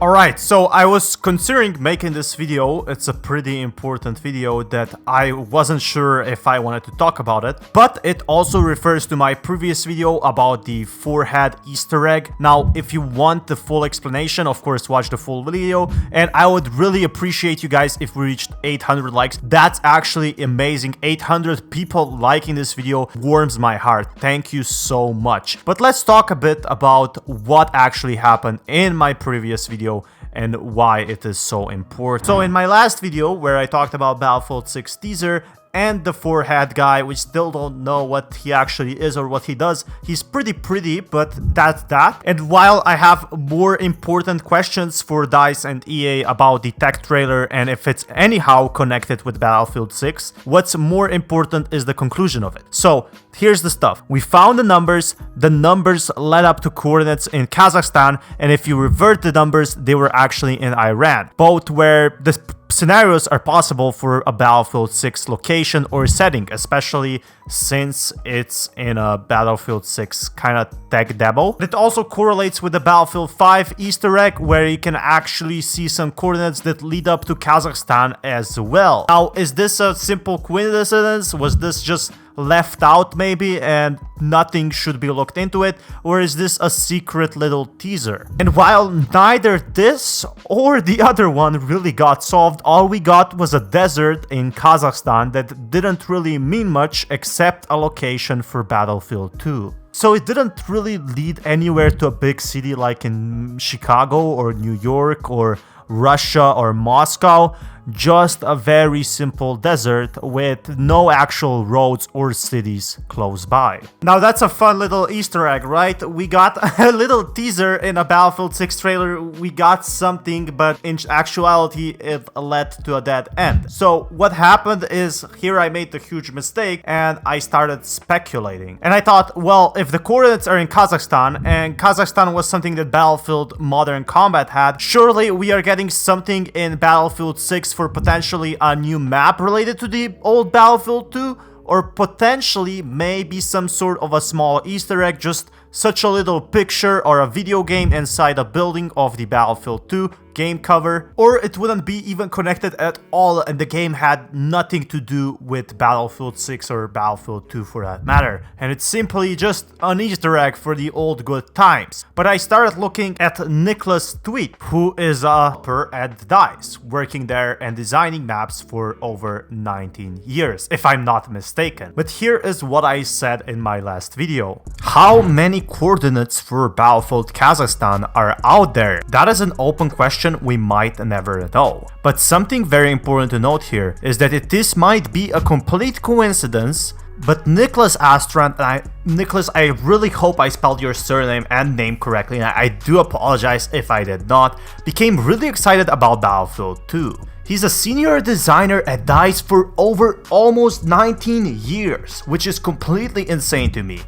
Alright, so I was considering making this video. It's a pretty important video that I wasn't sure if I wanted to talk about it, but it also refers to my previous video about the forehead Easter egg. Now, if you want the full explanation, of course, watch the full video, and I would really appreciate you guys if we reached 800 likes. That's actually amazing. 800 people liking this video warms my heart. Thank you so much. But let's talk a bit about what actually happened in my previous video and why it is so important. So in my last video where I talked about Battlefield 6 teaser and the forehead guy, we still don't know what he actually is or what he does. He's pretty, but that's that. And while I have more important questions for DICE and EA about the tech trailer and if it's anyhow connected with Battlefield 6, what's more important is the conclusion of it. So here's the stuff. We found the numbers led up to coordinates in Kazakhstan, and if you revert the numbers, they were actually in Iran, both where the scenarios are possible for a Battlefield 6 location or setting, especially since it's in a Battlefield 6 kind of tech demo. It also correlates with the Battlefield 5 Easter egg, where you can actually see some coordinates that lead up to Kazakhstan as well. Now, is this a simple coincidence? Was this just left out maybe and nothing should be looked into it, or is this a secret little teaser? And while neither this or the other one really got solved, all we got was a desert in Kazakhstan that didn't really mean much except a location for Battlefield 2. So it didn't really lead anywhere to a big city like in Chicago or New York or Russia or Moscow, just a very simple desert with no actual roads or cities close by. Now that's a fun little Easter egg, right? We got a little teaser in a Battlefield 6 trailer, we got something, but in actuality it led to a dead end. So what happened is, here I made the huge mistake and I started speculating. And I thought, well, if the coordinates are in Kazakhstan, and Kazakhstan was something that Battlefield Modern Combat had, surely we are getting something in Battlefield 6 for potentially a new map related to the old Battlefield 2, or potentially maybe some sort of a small Easter egg, just such a little picture or a video game inside a building of the Battlefield 2 game cover, or it wouldn't be even connected at all and the game had nothing to do with Battlefield 6 or Battlefield 2 for that matter, and it's simply just an Easter egg for the old good times. But I started looking at Nicholas' tweet, who is a developer at DICE, working there and designing maps for over 19 years, if I'm not mistaken. But here is what I said in my last video. How many coordinates for Battlefield Kazakhstan are out there? That is an open question we might never know. But something very important to note here is that this might be a complete coincidence, but Nicholas Astrand, Nicholas, I really hope I spelled your surname and name correctly, and I do apologize if I did not, became really excited about Battlefield 2. He's a senior designer at DICE for over almost 19 years, which is completely insane to me.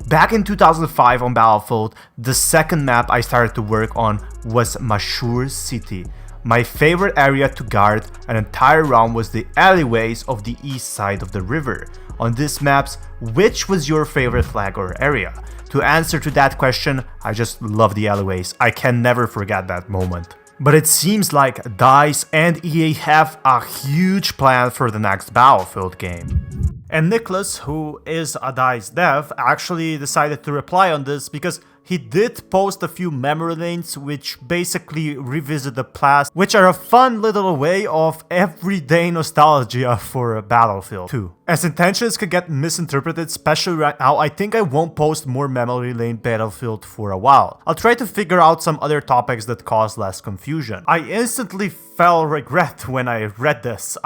Back in 2005 on Battlefield, the second map I started to work on was Mashur City. My favorite area to guard an entire round was the alleyways of the east side of the river. On these maps, which was your favorite flag or area? To answer to that question, I just love the alleyways. I can never forget that moment. But it seems like DICE and EA have a huge plan for the next Battlefield game. And Nicholas, who is a DICE dev, actually decided to reply on this because he did post a few memory lanes which basically revisit the past, which are a fun little way of everyday nostalgia for Battlefield 2. As intentions could get misinterpreted, especially right now, I think I won't post more memory lane Battlefield for a while. I'll try to figure out some other topics that cause less confusion. I instantly felt regret when I read this,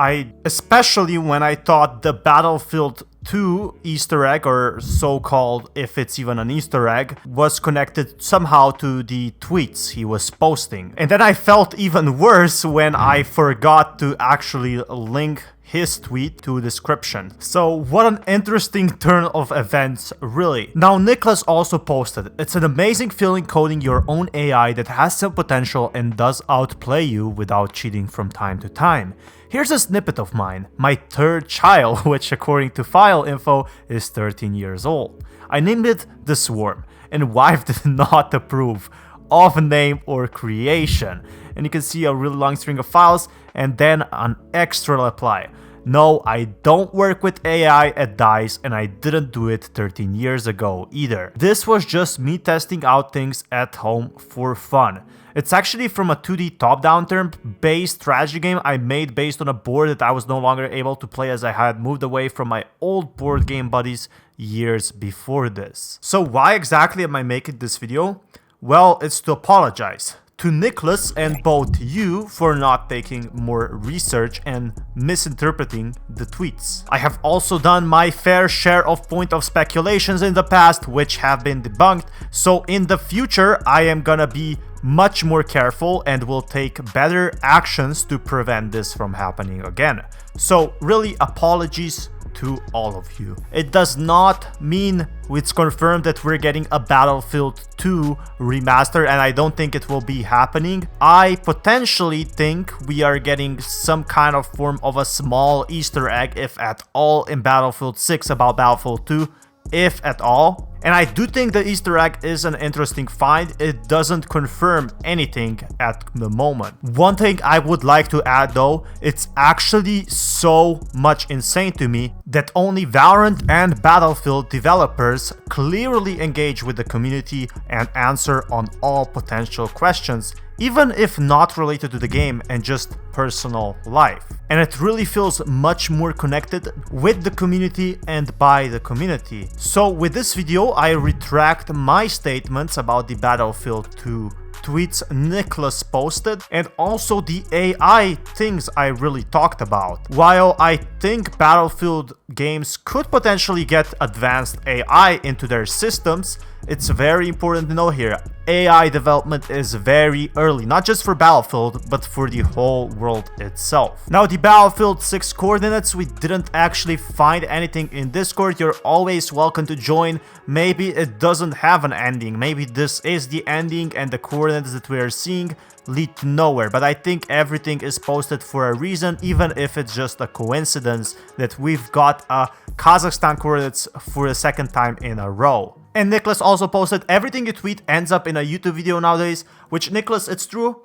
especially when I thought the Battlefield 2 Easter egg, or so-called, if it's even an Easter egg, was connected somehow to the tweets he was posting. And then I felt even worse when I forgot to actually link his tweet to description. So what an interesting turn of events, really. Now Nicholas also posted, "It's an amazing feeling coding your own AI that has some potential and does outplay you without cheating from time to time. Here's a snippet of mine. My third child, which according to file info is 13 years old. I named it The Swarm, and wife did not approve. of a name or creation. And you can see a really long string of files and then an extra reply. No, I don't work with AI at DICE, and I didn't do it 13 years ago either. This was just me testing out things at home for fun. It's actually from a 2D top-down turn-based strategy game I made based on a board that I was no longer able to play as I had moved away from my old board game buddies years before this. So why exactly am I making this video? Well, it's to apologize to Nicholas and both you for not taking more research and misinterpreting the tweets. I have also done my fair share of point of speculations in the past which have been debunked, so in the future I am gonna be much more careful and will take better actions to prevent this from happening again. So really, apologies to all of you. It does not mean it's confirmed that we're getting a Battlefield 2 remaster, and I don't think it will be happening. I potentially think we are getting some kind of form of a small Easter egg, if at all, in Battlefield 6 about Battlefield 2, if at all. And I do think the Easter egg is an interesting find. It doesn't confirm anything at the moment. One thing I would like to add though, it's actually so much insane to me that only Valorant and Battlefield developers clearly engage with the community and answer on all potential questions, even if not related to the game and just personal life. And it really feels much more connected with the community and by the community. So with this video, I retract my statements about the Battlefield 2 tweets Nicholas posted and also the AI things I really talked about. While I think Battlefield games could potentially get advanced AI into their systems, it's very important to know here, AI development is very early, not just for Battlefield, but for the whole world itself. Now, the Battlefield 6 coordinates, we didn't actually find anything in Discord. You're always welcome to join. Maybe it doesn't have an ending. Maybe this is the ending and the coordinates that we are seeing lead to nowhere. But I think everything is posted for a reason, even if it's just a coincidence that we've got Kazakhstan coordinates for the second time in a row. And Nicholas also posted everything you tweet ends up in a YouTube video nowadays, which, Nicholas, it's true.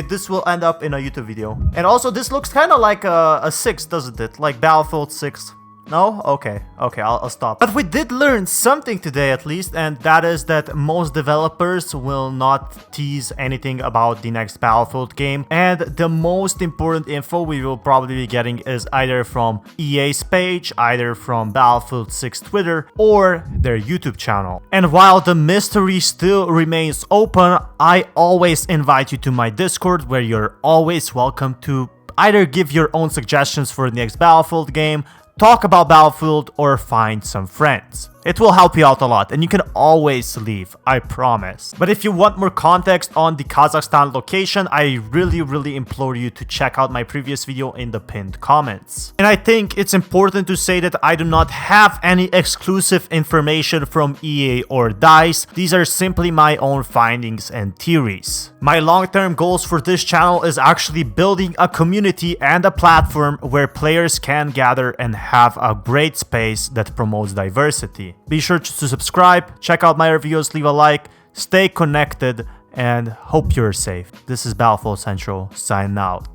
This will end up in a YouTube video. And also, this looks kind of like a 6, doesn't it? Like Battlefield 6. No? Okay, I'll stop. But we did learn something today at least, and that is that most developers will not tease anything about the next Battlefield game, and the most important info we will probably be getting is either from EA's page, either from Battlefield 6 Twitter, or their YouTube channel. And while the mystery still remains open, I always invite you to my Discord, where you're always welcome to either give your own suggestions for the next Battlefield game, talk about Battlefield, or find some friends. It will help you out a lot, and you can always leave, I promise. But if you want more context on the Kazakhstan location, I really implore you to check out my previous video in the pinned comments. And I think it's important to say that I do not have any exclusive information from EA or DICE. These are simply my own findings and theories. My long-term goals for this channel is actually building a community and a platform where players can gather and have a great space that promotes diversity. Be sure to subscribe, check out my reviews, leave a like, stay connected, and hope you're safe. This is Battlefield Central, signing out.